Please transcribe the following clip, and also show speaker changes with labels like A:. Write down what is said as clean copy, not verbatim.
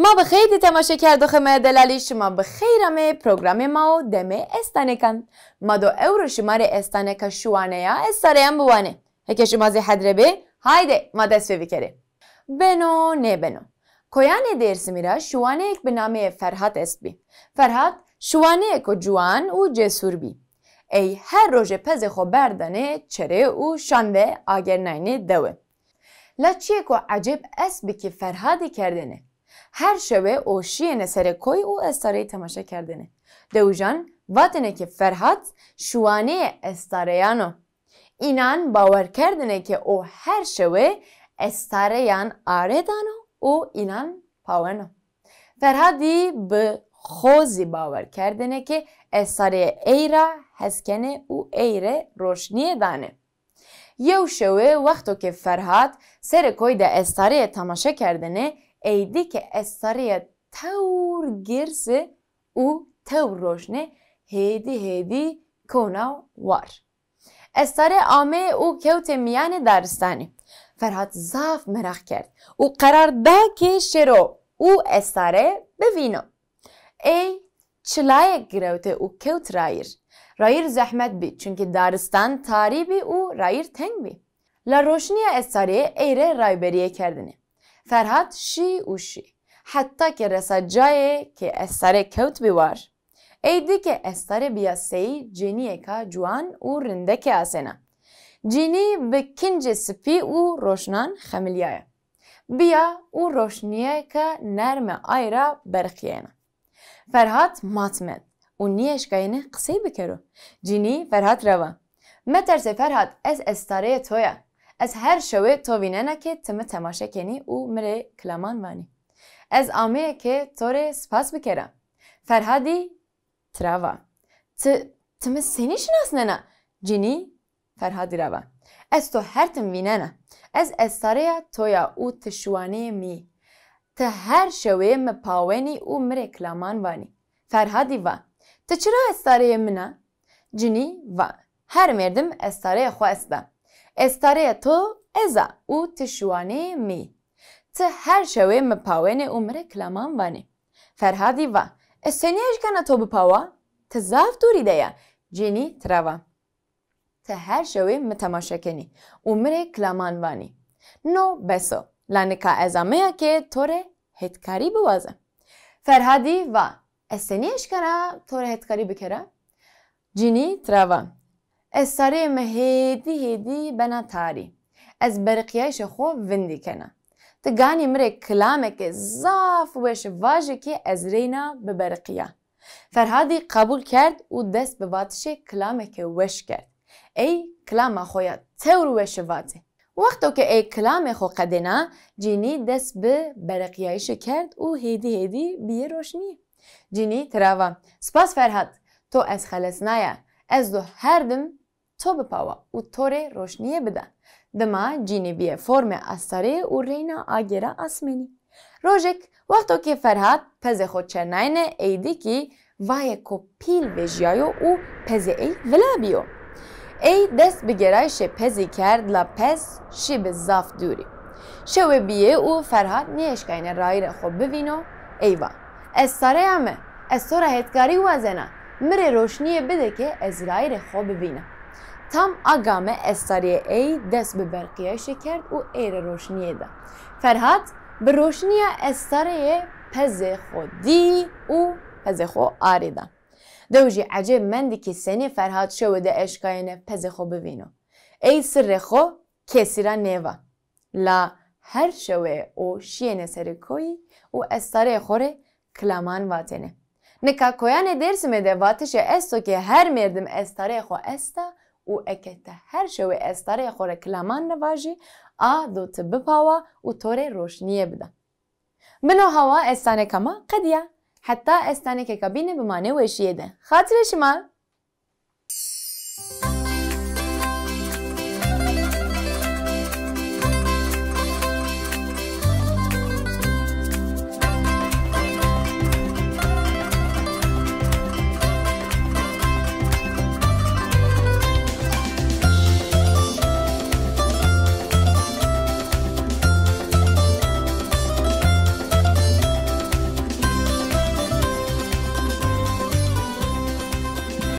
A: ما به خیلی تماشا کرد و خمه دلالی شما به خیرم پروگرام ما و دمه استانه کن ما دو اورو شماره استانه که شوانه یا استاره هم بوانه هکه شما زی حدره به هایده ما دست بکره بنو نه بنو کویان درس میره شوانه یک به نام فرهاد است بی فرهاد شوانه یک و جوان و جسور بی ای هر روز پز خو بردانه چره و شانده آگر نینه دوه لچیه که عجب است بی که فرهادی کردنه هر شبه او شیه سر کوی او استاره تماشا کردنه دوجان واتنه که فرهاد شوانه استاریانو اینان باور کردنه که او هر شبه استاریان آردانو او اینان پاونو فرهادی به خوزی باور کردنه که استاره ایره هسکنه او ایره روشنی دانه یو شبه وقتو که فرهاد سر کوی ده استاره تماشا کردنه ایدی که استاره تور گرسه او تور روشنه هیدی کناو وار استاره آمه او کهوت میان درستانی فرهاد زاف مرخ کرد او قرار ده که شروع او استاره ببینو ای چلای گروت او کهوت رایر زحمت بی چونکه دارستان تاری بی او رایر تنگ بی لروشنی استاره ایره رایبریه کردنه فرهاد شی و شی حتی که رسد جایی که استاره کوت بیوار ایدی که استاره بیا سی جینی که جوان و رنده که آسنه جینی به کنج سپی و روشنان خمیلیه بیا و روشنیه که نرم آیرا برخیانه فرهاد ماتمد و نیش که قصی بکرو جینی فرهاد روا مترس فرهاد از استاره تویا از هر شوه تو ویننه که تم تماشا کنی او مره کلامان وانی از آمینه که توره سپاس بکرم فرهادی تراوا تم سینی شناس نه جینی فرهادی روا از تو هر تم ویننه از استاره تویا او تشوانه می ته هر شوه مپاونی او مره کلامان وانی فرهادی و ته چرا استاره منه جینی و هر مردم استاره خواسته استاره تو ازا او تشوانه می ته هر شوه مپاونه عمر کلامان وانه فرهادی و استنیش کنه تو بپاوا ته زاف دوری دیا جینی تراوا ته هر شوه متماشا کنی عمر کلامان وانی نو بسو لانکا ازامه که توره هتکاری بوازه فرهادی و استنیش کنه توره هتکاری بکره جینی تراوا استاره هیدی بنا تاری از برقیش خو وندی کنه تگانی مره کلامه که زاف وش واجه که از رینا به برقیه فرهادی قبول کرد و دست به واتش کلامه که وش کرد ای کلام خویا تور وش واته وقتو که ای کلام خو قدنا جینی دست به برقیهش کرد و هیدی بیه روشنی جینی تراوا سپاس فرهاد تو از خلص نایا از دو هر دم تو بپاوا و توره روشنیه بده دما جینی بیه فرم استاره و رینا آگیره اسمینی روژک وقتو که فرهاد پز خود چرناینه ایدی که وای کو پیل ویجیایو و پز ای ولا بیو ای دست بگرایش پزی کرد لا پز شی بزاف دوری شوه بیه و فرهاد نیشکاینه رایر خوب ببینو ایوا استاره همه استاره هتکاری وزنه مره روشنیه بده که از رایر خوب ببینه tam agame estariye ey dest به برقیهش کرد و ایر روشنیه ده فرهاد به روشنیه استariye پز خودی و پز خو آریده دوجی عجب مندی که سنی فرهاد شوده اشکاینه پز خو ببینو ای سر خو کسی را نیوه لا هر شوه او شینه سرکوی و استariye خوره کلامان واتنه نکا کویان درس میده واتش استو که هر مردم استariye خو استا و اکته هر شوه استاره خوره کلامان نواجی دو تبپاوا و طور روشنیه بده. منو هوا استانه کما قدیه حتی استانه که کابینه بمانه وشیه ده. خاطر شما؟